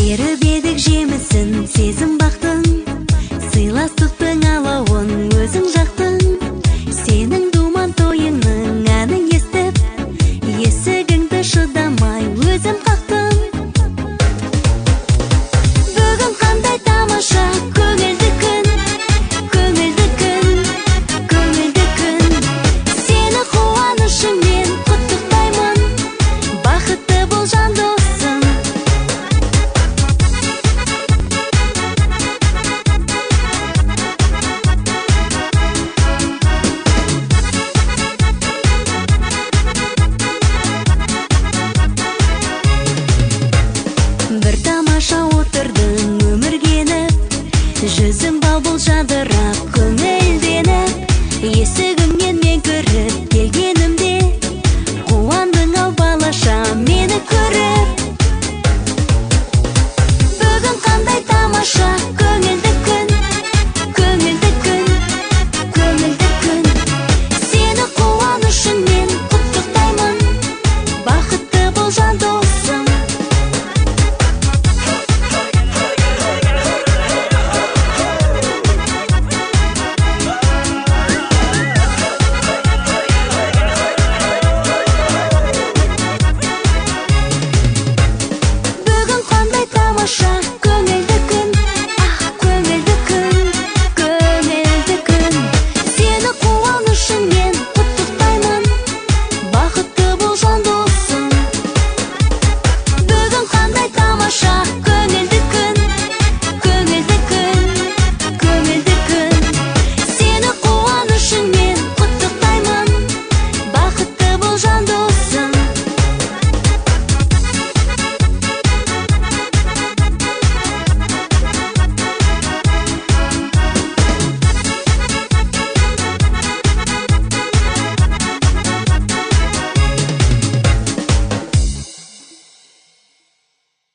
Беріп едік жемісін, сезім бақтың, сыйластықтың алауын өзің жақтың. Сенің думан тойыңның әнін естіп, есігіңді шыдамай өзім қақтым. Бүгін қандай тамаша, көңілді күн, көңілді күн, көңілді күн. Сені қуанышыңмен құттықтаймын, бақытты бол жан досым. Бір тамаша отырдың өміргеніп, жүзің бал-бұл жадырап көңілденіп. Есігіңнен мен кіріп келгенімде, қуандың ау балаша мені көріп.